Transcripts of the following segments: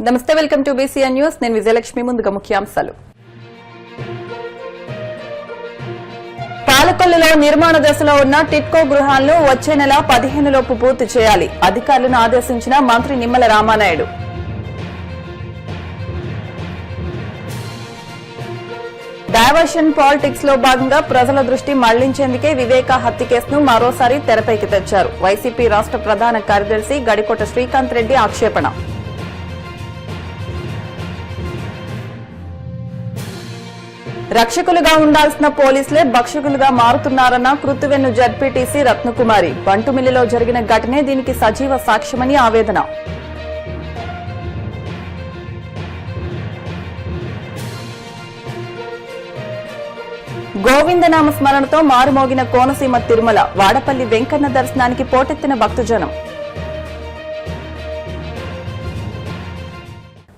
నమస్తే, welcome to BCN news. నేను విజయలక్ష్మి. ముందుగా ముఖ్యాంశాలు. పాలకొల్లులో నిర్మాణ దశలో ఉన్న టిట్కో గృహాలను వచ్చే నెల 15 లోపు పూర్తి చేయాలి. అధికారులను ఆదేశించిన మంత్రి నిమ్మల రామానాయుడు. డైవర్షన్ పాలిటిక్స్ లో భాగంగా ప్రజల దృష్టి మళ్లించేందుకే వివేక హత్య కేసును మరోసారి తెరపైకి తెచ్చారు. వైసీపీ రాష్ట్ర ప్రధాన కార్యదర్శి గడికోట శ్రీకాంత్ రెడ్డి ఆక్షేపణ. రక్షకులుగా ఉండాల్సిన పోలీసులే భక్షకులుగా మారుతున్నారన్న కృత్తివెన్ను జడ్పీటీసీ రత్నకుమారి. బంటుమిల్లిలో జరిగిన ఘటనే దీనికి సజీవ సాక్ష్యమని ఆవేదన. గోవిందనామ స్మరణతో మారుమోగిన కోనసీమ తిరుమల. వాడపల్లి వెంకన్న దర్శనానికి పోటెత్తిన భక్తజనం.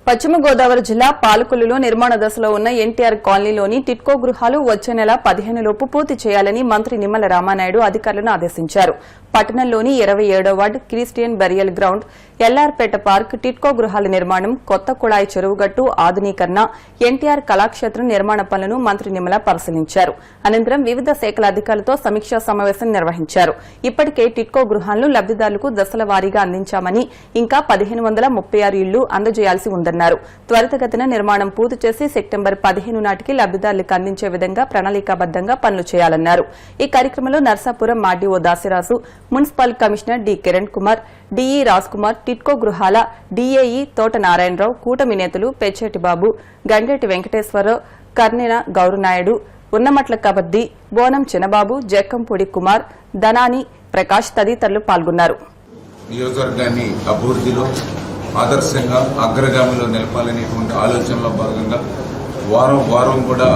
పశ్చిమ గోదావరి జిల్లా పాలకొల్లులో నిర్మాణ దశలో ఉన్న ఎన్టీఆర్ కాలనీలోని టిట్కో గృహాలు వచ్చే నెల 15 లోపు పూర్తి చేయాలని మంత్రి నిమ్మల రామానాయుడు అధికారులను ఆదేశించారు. పట్టణంలోని 27వ ward Christian burial ground, Ellarpeta park, TIDCO గృహాల నిర్మాణం, కొత్త కుళాయి చెరువుగట్టు ఆధునీకరణ, ఎన్టీఆర్ కళాక్షేత్రం నిర్మాణ పనులను మంత్రి నిమ్మల పరిశీలించారు. అనంతరం వివిధ శాఖల అధికారులతో సమీక్షా సమావేశం నిర్వహించారు. ఇప్పటికే టిట్కో గృహాలను లబ్దిదారులకు దశల వారీగా అందించామని, ఇంకా 1536 ఇళ్లు అందజేయాల్సి ఉందన్నారు. త్వరితగతిన నిర్మాణం పూర్తి చేసి సెప్టెంబర్ 15 నాటికి లబ్దిదారులకు అందించే విధంగా ప్రణాళికాబద్దంగా పనులు చేయాలన్నారు. ఈ కార్యక్రమంలో Narsapuram RDO Dasiraju, municipal commissioner D Kiran Kumar, DE Raj Kumar, TIDCO గృహాల డిఏఈ తోట నారాయణరావు, కూటమి నేతలు పెచ్చేటి బాబు, గండేటి వెంకటేశ్వరరావు, కర్ణెన గౌరనాయుడు, ఉన్నమట్ల కబద్ది, బోనం చిన్నబాబు, జక్కంపూడి కుమార్, ధనాని ప్రకాష్ తదితరులు పాల్గొన్నారు. నియోజకవర్గాన్ని అభివృద్ధిలో ఆదర్శంగా అగ్రగామిలో నిలపాలనేటువంటి ఆలోచనలో భాగంగా వారం కూడా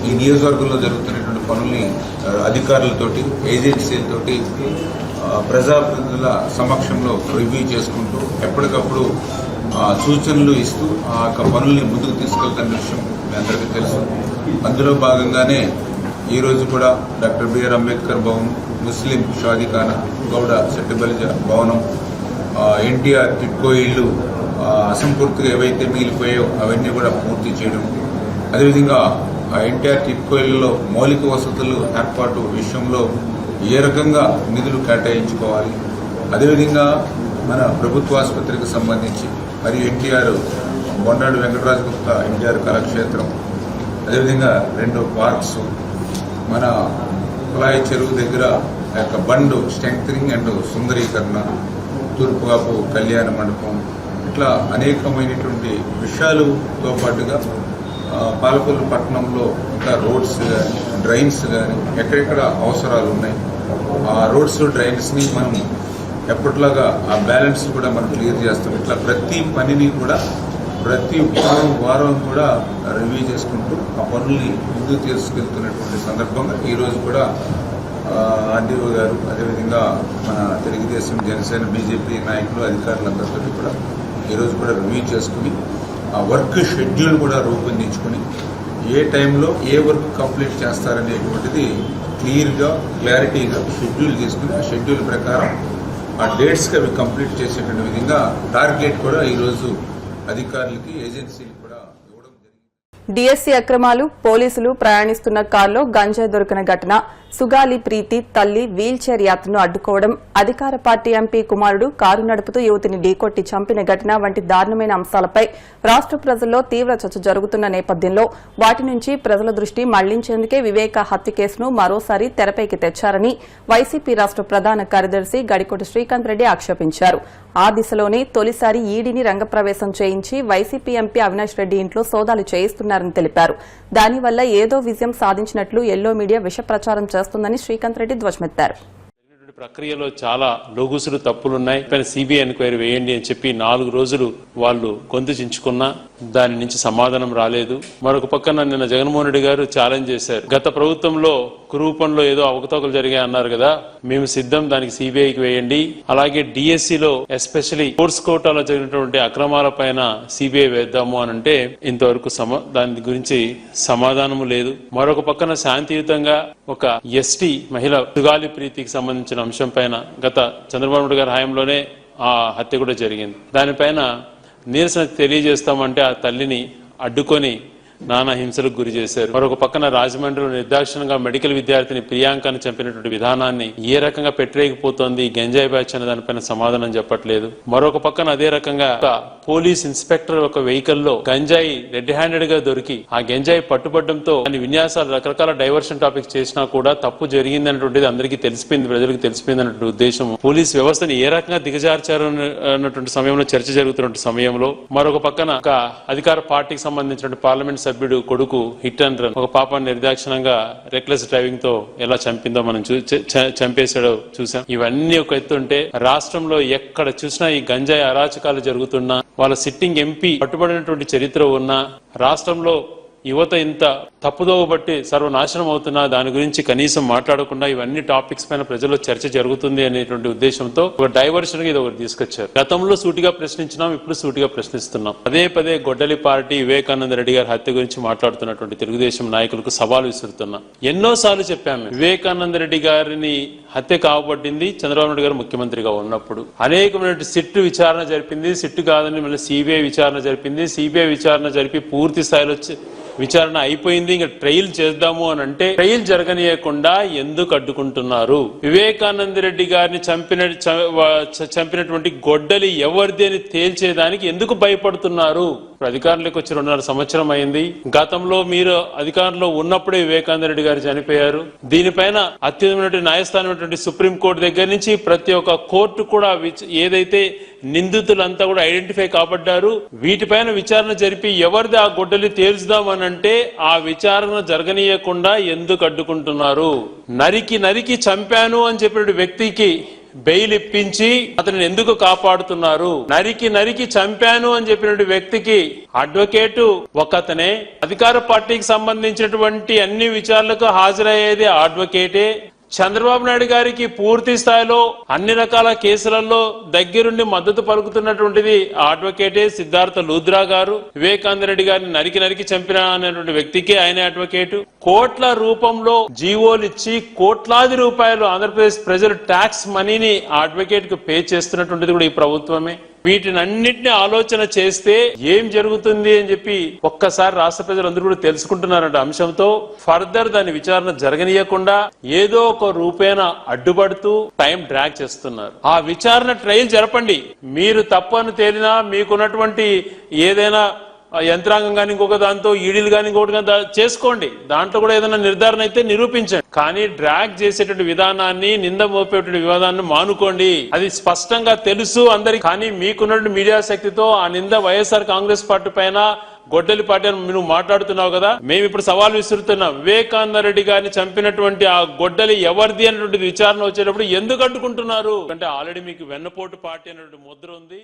ఈ నియోజకవర్గంలో జరుగుతున్నటువంటి పనుల్ని అధికారులతోటి, ఏజెన్సీలతోటి, ప్రజాప్రతినిధుల సమక్షంలో రివ్యూ చేసుకుంటూ ఎప్పటికప్పుడు సూచనలు ఇస్తూ ఆ యొక్క పనుల్ని ముందుకు తీసుకెళ్తున్న విషయం మీ అందరికీ తెలుసు. అందులో భాగంగానే ఈరోజు కూడా డాక్టర్ బిఆర్ అంబేద్కర్ భవన్, ముస్లిం షాదీఖానా, గౌడ సెట్టిబలిజ భవనం, ఎన్టీఆర్ టిట్కో ఇళ్లు అసంపూర్తిగా ఏవైతే మిగిలిపోయాయో అవన్నీ కూడా పూర్తి చేయడం, అదేవిధంగా ఆ ఎన్టీఆర్ టిట్కో ఇళ్లలో మౌలిక వసతులు ఏర్పాటు విషయంలో ఏ రకంగా నిధులు కేటాయించుకోవాలి, అదేవిధంగా మన ప్రభుత్వ ఆసుపత్రికి సంబంధించి మరియు ఎన్టీఆర్ బొండాడు వెంకటరాజ గుప్తా ఎన్టీఆర్ కళాక్షేత్రం, అదేవిధంగా 2 పార్క్స్, మన కుళాయి చెరువు దగ్గర యొక్క బండ్ స్ట్రెంగ్థనింగ్ అండ్ సుందరీకరణ, తూర్పుగాపు కళ్యాణ మండపం, ఇట్లా అనేకమైనటువంటి విషయాలతో పాటుగా పాలకొల్లు పట్టణంలో ఇంకా రోడ్స్ కానీ, డ్రైన్స్ కానీ ఎక్కడెక్కడ అవసరాలు ఉన్నాయి, ఆ రోడ్స్ డ్రైన్స్ని మనం ఎప్పటిలాగా ఆ బ్యాలెన్స్ కూడా మనం క్లియర్ చేస్తాం. ఇట్లా ప్రతి పనిని కూడా ప్రతి వారం కూడా రివ్యూ చేసుకుంటూ ఆ పనుల్ని ముందుకు తీసుకెళ్తున్నటువంటి సందర్భంగా ఈరోజు కూడా ఆర్డీఓ గారు, అదేవిధంగా మన తెలుగుదేశం, జనసేన, బీజేపీ నాయకులు, అధికారులందరితో కూడా ఈరోజు కూడా రివ్యూ చేసుకుని ఆ వర్క్ షెడ్యూల్ కూడా రూపొందించుకుని ఏ టైంలో ఏ వర్క్ కంప్లీట్ చేస్తారనేటువంటిది క్లారిటీగా షెడ్యూల్ తీసుకుని ఆ షెడ్యూల్ ప్రకారం ఆ డేట్స్కి అవి కంప్లీట్ చేసేటువంటి విధంగా టార్గెట్ కూడా ఈరోజు అధికారులకి, ఏజెన్సీలకు కూడా ఇవ్వడం జరిగింది. డీఎస్సీ అక్రమాలు. పోలీసులు ప్రయాణిస్తున్న కారులో గంజాయి దొరికిన ఘటన. సుగాలి ప్రీతి తల్లి వీల్ చైర్ యాత్రను అడ్డుకోవడం, అధికార పార్టీ ఎంపీ కుమారుడు కారు నడుపుతూ యువతిని ఢీకొట్టి చంపిన ఘటన వంటి దారుణమైన అంశాలపై రాష్ట్ర ప్రజల్లో తీవ్ర చర్చ జరుగుతున్న నేపథ్యంలో వాటి నుంచి ప్రజల దృష్టి మళ్లించేందుకే వివేక హత్య కేసును మరోసారి తెరపైకి తెచ్చారని వైసీపీ రాష్ట్ర ప్రధాన కార్యదర్శి గడికోట శ్రీకాంత్ రెడ్డి ఆక్షేపించారు. ఆ దిశలోనే తొలిసారి ఈడీని రంగప్రవేశం చేయించి వైసీపీ ఎంపీ అవినాష్ రెడ్డి ఇంట్లో సోదాలు చేయిస్తున్నారని తెలిపారు. దానివల్ల ఏదో విజయం సాధించినట్లు ఎల్లో మీడియా విష ప్రచారం చేస్తుందని శ్రీకాంత్ రెడ్డి ధ్వజమెత్తారు. ప్రక్రియలో చాలా లోగుసులు తప్పులున్నాయి, సిబిఐ ఎంక్వైరీ వేయండి అని చెప్పి 4 రోజులు వాళ్ళు గొంతు చించుకున్నా దాని నుంచి సమాధానం రాలేదు. మరొక పక్కన నిన్న జగన్మోహన్ రెడ్డి గారు ఛాలెంజ్ చేశారు. గత ప్రభుత్వంలో కురూపంలో ఏదో అవకతవకలు జరిగాయి అన్నారు కదా, మేము సిద్ధం, దానికి సిబిఐకి వేయండి. అలాగే డిఎస్సిలో ఎస్పెషలీ కోర్స్ కోటాలో జరిగినటువంటి అక్రమాల పైన సిబిఐ వేద్దాము అని అంటే ఇంతవరకు దాని గురించి సమాధానము లేదు. మరొక పక్కన శాంతియుతంగా ఒక ఎస్టీ మహిళ సుగాలి ప్రీతికి సంబంధించిన అంశం పైన గత చంద్రబాబు నాయుడు గారి హయాంలోనే ఆ హత్య కూడా జరిగింది. దానిపైన నిరసన తెలియజేస్తామంటే ఆ తల్లిని అడ్డుకొని నానా హింసలకు గురి చేశారు. మరొక పక్కన రాజమండ్రిలో నిర్దాక్షిణంగా మెడికల్ విద్యార్థిని ప్రియాంకను చంపినటువంటి విధానాన్ని ఏ రకంగా పెట్టరేగిపోతోంది గంజాయి బ్యాచ్ అనే దానిపైన సమాధానం చెప్పట్లేదు. మరొక పక్కన అదే రకంగా పోలీస్ ఇన్స్పెక్టర్ ఒక వెహికల్ లో గంజాయి రెడ్ హ్యాండెడ్ గా దొరికి ఆ గంజాయి పట్టుబడ్డంతో దాని విన్యాసాలు రకరకాల డైవర్షన్ టాపిక్స్ చేసినా కూడా తప్పు జరిగింది అన్నటువంటిది అందరికీ తెలిసిపోయింది, ప్రజలకు తెలిసిపోయింది అన్నటువంటి ఉద్దేశం. పోలీస్ వ్యవస్థను ఏ రకంగా దిగజార్చారు అన్నటువంటి సమయంలో చర్చ జరుగుతున్న సమయంలో మరొక పక్కన ఒక అధికార పార్టీకి సంబంధించిన పార్లమెంట్ సభ్యుడు కొడుకు హిట్ అండ్ రన్ ఒక పాపాన్ని నిర్దాక్షిణంగా రెక్లెస్ డ్రైవింగ్ తో ఎలా చంపిందో మనం చంపేశాడో చూసాం. ఇవన్నీ ఒక ఎత్తుంటే రాష్ట్రంలో ఎక్కడ చూసినా ఈ గంజాయి అరాచకాలు జరుగుతున్నా, వాళ్ళ సిట్టింగ్ ఎంపీ పట్టుబడినటువంటి చరిత్ర ఉన్నా, రాష్ట్రంలో యువత ఇంత తప్పుదోవ బట్టి సర్వనాశనం అవుతున్నా దాని గురించి కనీసం మాట్లాడకుండా ఇవన్నీ టాపిక్స్ పైన ప్రజల్లో చర్చ జరుగుతుంది అనేటువంటి ఉద్దేశంతో ఒక డైవర్షన్ గా ఇది ఒకటి తీసుకొచ్చారు. గతంలో సూటిగా ప్రశ్నించినాం, ఇప్పుడు సూటిగా ప్రశ్నిస్తున్నాం. పదే పదే గొడ్డలి పార్టీ వివేకానంద రెడ్డి గారి హత్య గురించి మాట్లాడుతున్నటువంటి తెలుగుదేశం నాయకులకు సవాల్ విసురుతున్నాం. ఎన్నోసార్లు చెప్పాము, వివేకానంద రెడ్డి గారిని హత్య కాబట్టింది చంద్రబాబు నాయుడు గారు ముఖ్యమంత్రిగా ఉన్నప్పుడు. అనేకమైన సిట్టు విచారణ జరిపింది, సిట్టు కాదని మళ్ళీ సిబిఐ విచారణ జరిపింది. సిబిఐ విచారణ జరిపి పూర్తి స్థాయిలో విచారణ అయిపోయింది, ఇంకా ట్రయల్ చేద్దాము అని అంటే ట్రయల్ జరగనీయకుండా ఎందుకు అడ్డుకుంటున్నారు? వివేకానంద రెడ్డి గారిని చంపినటువంటి గొడ్డలి ఎవరిది అని తేల్చేదానికి ఎందుకు భయపడుతున్నారు? అధికారంలోకి వచ్చి 2.5 సంవత్సరం అయింది. గతంలో మీరు అధికారంలో ఉన్నప్పుడే వివేకానంద రెడ్డి గారు చనిపోయారు. దీనిపైన అత్యున్నత న్యాయస్థానం సుప్రీంకోర్టు దగ్గర నుంచి ప్రతి ఒక్క కోర్టు కూడా ఏదైతే నిందితులంతా కూడా ఐడెంటిఫై కాబడ్డారు, వీటిపైన విచారణ జరిపి ఎవరిది ఆ గొడ్డలి తేల్చుదామని అంటే ఆ విచారణ జరగనీయకుండా ఎందుకు అడ్డుకుంటున్నారు? నరికి చంపాను అని చెప్పిన వ్యక్తికి బెయిల్ ఇప్పించి అతను ఎందుకు కాపాడుతున్నారు? నరికి చంపాను అని చెప్పిన వ్యక్తికి అడ్వకేటు ఒకతనే, అధికార పార్టీకి సంబంధించినటువంటి అన్ని విచారణలకు హాజరయ్యేది అడ్వకేటే. చంద్రబాబు నాయుడు గారికి పూర్తి స్థాయిలో అన్ని రకాల కేసులలో దగ్గరుండి మద్దతు పలుకుతున్నటువంటిది అడ్వకేటే సిద్ధార్థ లూద్రా గారు. వివేకానంద రెడ్డి గారిని నరికి చంపిన అనేటువంటి వ్యక్తికి ఆయన అడ్వకేటు. కోట్ల రూపంలో జీవోలు ఇచ్చి కోట్లాది రూపాయలు ఆంధ్రప్రదేశ్ ప్రజలు ట్యాక్స్ మనీని అడ్వకేట్ కు పే చేస్తున్నటువంటిది కూడా ఈ ప్రభుత్వమే. వీటినన్నింటినీ ఆలోచన చేస్తే ఏం జరుగుతుంది అని చెప్పి ఒక్కసారి రాష్ట్ర ప్రజలందరూ కూడా తెలుసుకుంటున్నారంటే అంశంతో ఫర్దర్ దాని విచారణ జరగనీయకుండా ఏదో ఒక రూపేణ అడ్డుపడుతూ టైం డ్రాగ్ చేస్తున్నారు. ఆ విచారణ ట్రయల్ జరపండి. మీరు తప్పని తేలినా మీకున్నటువంటి ఏదైనా యంత్రాంగం కానీ ఇంకొక దాంతో ఈడీలు కానీ ఇంకొకటి కానీ చేసుకోండి, దాంట్లో కూడా ఏదైనా నిర్ధారణ అయితే నిరూపించండి. కానీ డ్రాగ్ చేసేటువంటి విధానాన్ని, నింద మోపేటువంటి విధానాన్ని మానుకోండి. అది స్పష్టంగా తెలుసు అందరికి. కానీ మీకున్నటువంటి మీడియా శక్తితో ఆ నింద వైఎస్ఆర్ కాంగ్రెస్ పార్టీ పైన గొడ్డలి పార్టీ నువ్వు మాట్లాడుతున్నావు కదా, మేము ఇప్పుడు సవాల్ విసురుతున్నాం. వివేకానంద రెడ్డి గారిని చంపినటువంటి ఆ గొడ్డలి ఎవరిది అనేటువంటి విచారణ వచ్చేటప్పుడు ఎందుకు అడ్డుకుంటున్నారు? అంటే ఆల్రెడీ మీకు వెన్నపోటు పార్టీ అనేటువంటి ముద్ర ఉంది.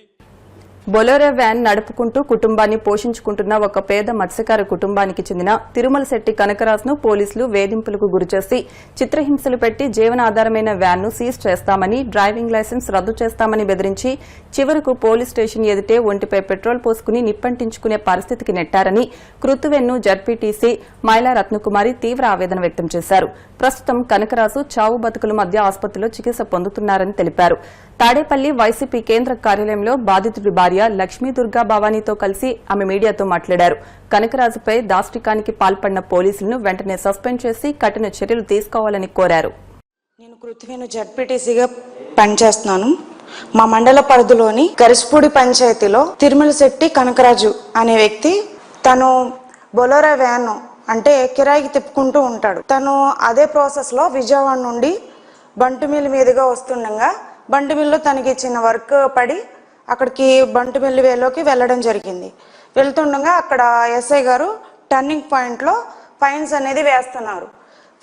బొలెరో వ్యాన్ నడుపుకుంటూ కుటుంబాన్ని పోషించుకుంటున్న ఒక పేద మత్స్యకార కుటుంబానికి చెందిన తిరుమల శెట్టి కనకరాజును పోలీసులు వేధింపులకు గురిచేసి చిత్రహింసలు పెట్టి జీవనాధారమైన వ్యాన్ను సీజ్ చేస్తామని, డ్రైవింగ్ లైసెన్స్ రద్దు చేస్తామని బెదిరించి చివరకు పోలీస్ స్టేషన్ ఎదుటే ఒంటిపై పెట్రోల్ పోసుకుని నిప్పంటించుకునే పరిస్థితికి నెట్టారని కృతువెన్ను జడ్పీటీసీ మైలా రత్నకుమారి తీవ్ర ఆవేదన వ్యక్తం చేశారు. ప్రస్తుతం కనకరాజు చావు బతుకుల మధ్య ఆసుపత్రిలో చికిత్స పొందుతున్నారని తెలిపారు. తాడేపల్లి వైసీపీ కేంద్ర కార్యాలయంలో బాధితుడి భార్య లక్ష్మీ దుర్గా భవానీతో కలిసి ఆమె మీడియాతో మాట్లాడారు. కనకరాజుపై దాష్టికానికి పాల్పడిన పోలీసులను వెంటనే సస్పెండ్ చేసి కఠిన చర్యలు తీసుకోవాలని కోరారు. నేను కృతువెన్ను జడ్పీటీసీగా పనిచేస్తున్నాను. మా మండల పరిధిలోని గరిస్పూడి పంచాయతీలో తిరుమల శెట్టి కనకరాజు అనే వ్యక్తి తను బొలెరో వ్యాన్ అంటే కిరాయికి తిప్పుకుంటూ ఉంటాడు. తను అదే ప్రాసెస్ లో విజయవాడ నుండి బంటుమిల్లి మీదుగా వస్తుండగా బంటుమిల్లిలో తనకి చిన్న వర్క్ పడి అక్కడికి బంటుమిల్లి వేలోకి వెళ్ళడం జరిగింది. వెళ్తుండగా అక్కడ ఎస్ఐ గారు టర్నింగ్ పాయింట్లో ఫైన్స్ అనేది వేస్తున్నారు.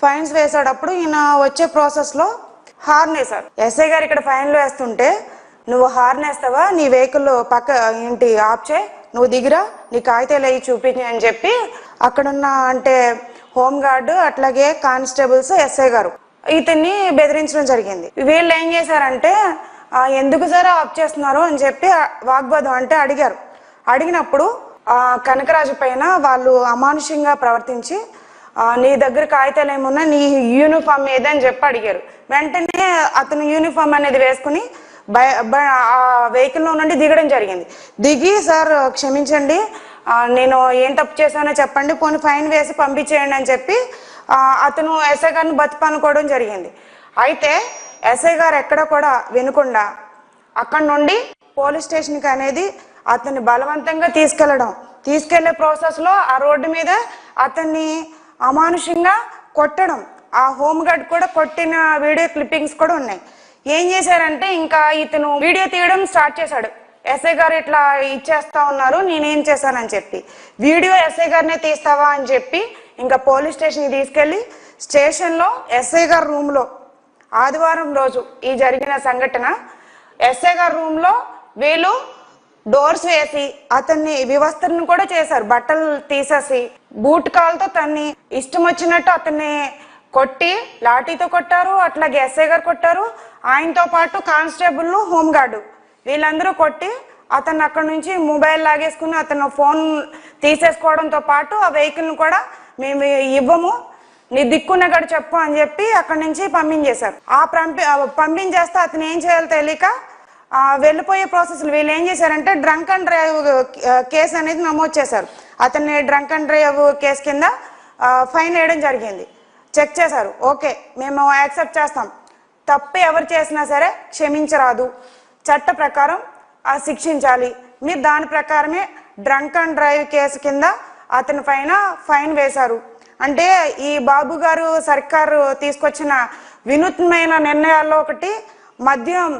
ఫైన్స్ వేసేటప్పుడు ఈయన వచ్చే ప్రాసెస్లో హార్న్ వేశారు. ఎస్ఐ గారు ఇక్కడ ఫైన్లు వేస్తుంటే నువ్వు హార్న్ వేస్తావా, నీ వెహికల్ పక్క ఏంటి ఆప్ చేయి, నువ్వు దిగిరా, నీ కాగితాలు అవి చూపించి అని చెప్పి అక్కడున్న అంటే హోమ్ గార్డు అట్లాగే కానిస్టేబుల్స్ ఎస్ఐ గారు ఇతన్ని బెదిరించడం జరిగింది. వీళ్ళు ఏం చేశారంటే ఎందుకు సార్ ఆప్ చేస్తున్నారు అని చెప్పి వాగ్వాదం అంటే అడిగారు. అడిగినప్పుడు కనకరాజు పైన వాళ్ళు అమానుషంగా ప్రవర్తించి నీ దగ్గర కాగితాలు ఏమున్నా, నీ యూనిఫామ్ ఏదని చెప్పి అడిగారు. వెంటనే అతను యూనిఫామ్ అనేది వేసుకుని ఆ వెహికల్లో నుండి దిగడం జరిగింది. దిగి సార్ క్షమించండి, నేను ఏం తప్పు చేశానో చెప్పండి, పోనీ ఫైన్ వేసి పంపించేయండి అని చెప్పి అతను ఎస్ఐ గారిని బతిపానుకోవడం జరిగింది. అయితే ఎస్ఐ గారు ఎక్కడ కూడా వినకుండా అక్కడి నుండి పోలీస్ స్టేషన్కి అనేది అతన్ని బలవంతంగా తీసుకెళ్లే ప్రాసెస్లో ఆ రోడ్డు మీద అతన్ని అమానుషంగా కొట్టడం, ఆ హోమ్ గార్డ్ కూడా కొట్టిన వీడియో క్లిప్పింగ్స్ కూడా ఉన్నాయి. ఏం చేశారంటే ఇంకా ఇతను వీడియో తీయడం స్టార్ట్ చేశాడు. ఎస్ఐ గారు ఇట్లా ఇచ్చేస్తా ఉన్నారు, నేనేం చేశానని చెప్పి వీడియో ఎస్ఐ గారినే తీస్తావా అని చెప్పి ఇంకా పోలీస్ స్టేషన్కి తీసుకెళ్లి స్టేషన్లో ఎస్ఐ గారి రూమ్లో ఆదివారం రోజు ఈ జరిగిన సంఘటన ఎస్ఐ గారి రూమ్లో వీళ్ళు డోర్స్ వేసి అతన్ని వివస్త్రను కూడా చేశారు. బట్టలు తీసేసి బూట్ కాల్తో తన్ని ఇష్టం వచ్చినట్టు అతన్ని కొట్టి లాఠీతో కొట్టారు. అట్లాగే ఎస్ఐ గారు కొట్టారు, ఆయనతో పాటు కానిస్టేబుల్ హోమ్ గార్డు వీళ్ళందరూ కొట్టి అతను అక్కడ నుంచి మొబైల్ లాగేసుకుని అతను ఫోన్ తీసేసుకోవడంతో పాటు ఆ వెహికల్ని కూడా మేము ఇవ్వము, నీ దిక్కున్న గడు చెప్పు అని చెప్పి అక్కడి నుంచి పంపించేశారు. పంపించేస్తే అతను ఏం చేయాలో తెలియక వెళ్ళిపోయే ప్రాసెస్లో వీళ్ళు ఏం చేశారంటే డ్రంక్ అండ్ డ్రైవ్ కేసు అనేది నమోదు చేశారు. అతన్ని డ్రంక్ అండ్ డ్రైవ్ కేసు కింద ఫైన్ వేయడం జరిగింది. చెక్ చేశారు, ఓకే మేము యాక్సెప్ట్ చేస్తాం, తప్పు ఎవరు చేసినా సరే క్షమించరాదు, చట్ట ప్రకారం శిక్షించాలి, మీరు దాని ప్రకారమే డ్రంక్ అండ్ డ్రైవ్ కేసు కింద అతని పైన ఫైన్ వేశారు. అంటే ఈ బాబు గారు సర్కారు తీసుకొచ్చిన వినూత్నమైన నిర్ణయాల్లో ఒకటి మద్యం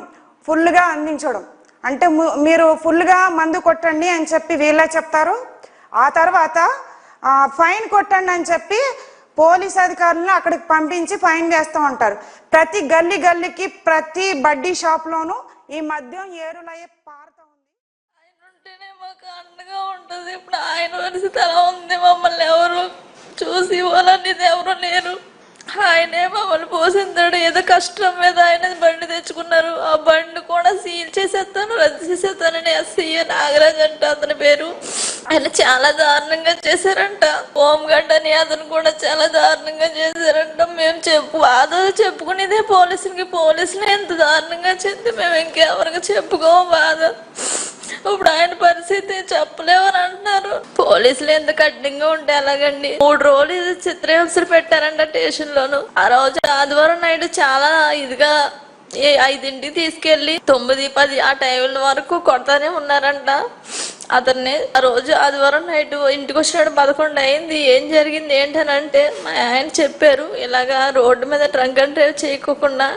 ఫుల్గా అందించడం. అంటే మీరు ఫుల్గా మందు కొట్టండి అని చెప్పి వీళ్ళే చెప్తారు, ఆ తర్వాత ఫైన్ కొట్టండి అని చెప్పి పోలీస్ అధికారులను అక్కడికి పంపించి ఫైన్ వేస్తూ ఉంటారు. ప్రతి గల్లీకి ప్రతి బడ్డీ షాప్లోనూ ఈ మద్యం ఏరులయ్యే పారుతూ ఉంది. ఆయన ఉంటేనే మాకు అండగా ఉంటుంది. ఇప్పుడు ఆయన పరిస్థితి ఎలా ఉంది, మమ్మల్ని ఎవరు చూసి వాళ్ళని ఎవరు లేరు. ఆయనే మమ్మల్ని పోసిందాడు, ఏదో కష్టం మీద ఆయన బండి తెచ్చుకున్నారు. ఆ బండి కూడా సీల్ చేసేస్తాను, రద్దు చేసేస్తానని ఎస్సీ నాగరాజ్ అంట అతని పేరు. ఆయన చాలా దారుణంగా చేశారంట. హోంగార్డ్ అని అతను కూడా చాలా దారుణంగా చేశారంట. మేము చెప్పుకునేదే పోలీసులు ఎంత దారుణంగా చెప్తే మేము ఇంకెవరికి చెప్పుకోము బాధ. ఇప్పుడు ఆయన పరిస్థితి చెప్పలేమని అంటున్నారు. పోలీసులు ఎంత కఠినంగా ఉంటే అలాగండి. 3 రోజులు చిత్రహింసలు పెట్టారంట స్టేషన్ లోను. ఆ రోజు ఆదివారం నైట్ చాలా ఇదిగా 5ంటికి తీసుకెళ్లి 9-10 ఆ టైం వరకు కొడతానే ఉన్నారంట అతన్ని. ఆ రోజు ఆదివారం నైట్ ఇంటికి వచ్చినాడు 11 అయింది. ఏం జరిగింది ఏంటనంటే మా ఆయన చెప్పారు, ఇలాగా రోడ్డు మీద డ్రంక్ అండ్ డ్రైవ్ చేయకోకుండా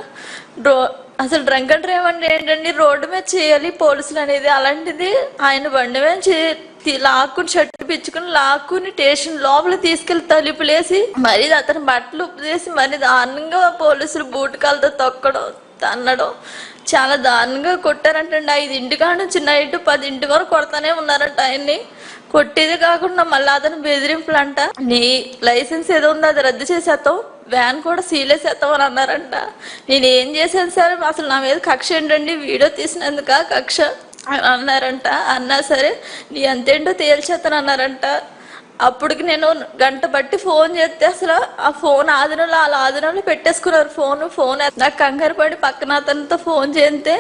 అసలు డ్రంక్ అండ్ డ్రైవ్ అంటే ఏంటండి, రోడ్డు మీద చేయాలి పోలీసులు అనేది. అలాంటిది ఆయన బండి మీద లాక్కుని షర్టు పిచ్చుకుని లాక్కుని స్టేషన్ లోపల తీసుకెళ్లి తలుపులేసి మరి అతని బట్టలు ఉప్పేసి మరి దారుణంగా పోలీసులు బూటకాలతో తొక్కడం తన్నడం చాలా దారుణంగా కొట్టారంటండి. 5ంటి నుంచి నైట్ 10ంటి వరకు కొడతానే ఉన్నారంట ఆయన్ని. కొట్టేది కాకుండా మళ్ళీ అతను బెదిరింపులు అంట, నీ లైసెన్స్ ఏదో ఉందో అది రద్దు చేసేస్తాం, వ్యాన్ కూడా సీలేసేస్తాం అని అన్నారంట. నేను ఏం చేశాను సార్, అసలు నా మీద కక్ష ఏంటండి, వీడియో తీసినందుక కక్ష అన్నారంట. అన్నా సరే నీ అంతేంటో తేల్చేస్తాను అన్నారంట. అప్పటికి నేను గంట బట్టి ఫోన్ చేస్తే అసలు ఆ ఫోన్ ఆదినంలో పెట్టేసుకున్నారు. ఫోన్ నాకు కంగారు పడి పక్కన అతనితో ఫోన్ చేస్తే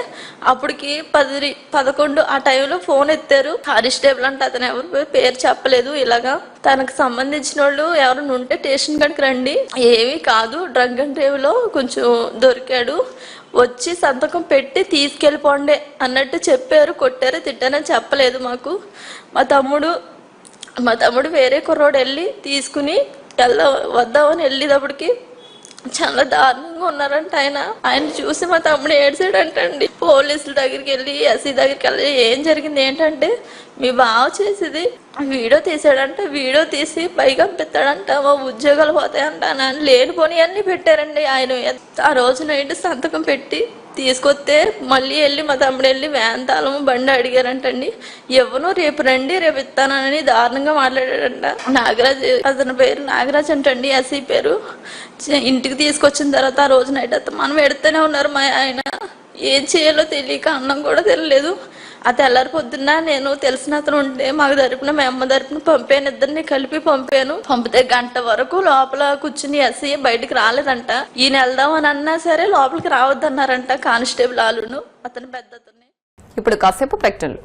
అప్పటికి 10-11 ఆ టైంలో ఫోన్ ఎత్తారు. కానిస్టేబుల్ అంటే అతను ఎవరు పేరు చెప్పలేదు. ఇలాగా తనకు సంబంధించిన వాళ్ళు ఎవరైనా ఉంటే స్టేషన్ కాడికి రండి, ఏమీ కాదు డ్రంక్ అండ్ డ్రైవ్ లో కొంచెం దొరికాడు, వచ్చి సంతకం పెట్టి తీసుకెళ్ళిపోండి అన్నట్టు చెప్పారు. కొట్టారు తిట్టారని చెప్పలేదు మాకు. మా తమ్ముడు వేరే కుర్రోడు వెళ్ళి తీసుకుని వద్దామని వెళ్ళేటప్పటికి చాలా దారుణంగా ఉన్నారంట. ఆయన చూసి మా తమ్ముడు ఏడ్చాడంటండి. పోలీసుల దగ్గరికి వెళ్ళి ఎస్సీ దగ్గరికి వెళ్ళి ఏం జరిగింది ఏంటంటే, మీ బావ చేసేది వీడియో తీసాడంట, వీడియో తీసి పైగా పెడతాడంట, మా ఉద్యోగాలు పోతాయంట అని లేనిపోని అన్ని పెట్టారండి. ఆయన ఆ రోజు నైట్ సంతకం పెట్టి తీసుకొస్తే మళ్ళీ వెళ్ళి మా తమ్ముడు వెళ్ళి వ్యాన్ తాళము బండి అడిగారంటండి. ఎవరు రేపు రండి రేపు ఇస్తానని దారుణంగా మాట్లాడాడంట. నాగరాజ్ అతని పేరు నాగరాజ్ అంటండి, ఎస్సీ పేరు. ఇంటికి తీసుకొచ్చిన తర్వాత ఆ రోజు నైట్ మనం ఎడుతూనే ఉన్నారు. మా ఆయన ఏం చేయాలో తెలియక అన్నం కూడా తెలియలేదు. ఆ తెల్లారి పొద్దున్న నేను తెలిసిన అతను ఉంటే మాకు తరపున మా అమ్మ తరపున పంపాను, ఇద్దరిని కలిపి పంపాను. పంపితే గంట వరకు లోపల కూర్చుని ఎస్ఐ బయటికి రాలేదంట. ఈయన వెళ్దాం అని అన్నా సరే లోపలికి రావద్దన్నారంట కానిస్టేబుల్ వాళ్ళును. అతను పెద్ద అతన్ని. ఇప్పుడు కాసేపు ప్రకటనలు.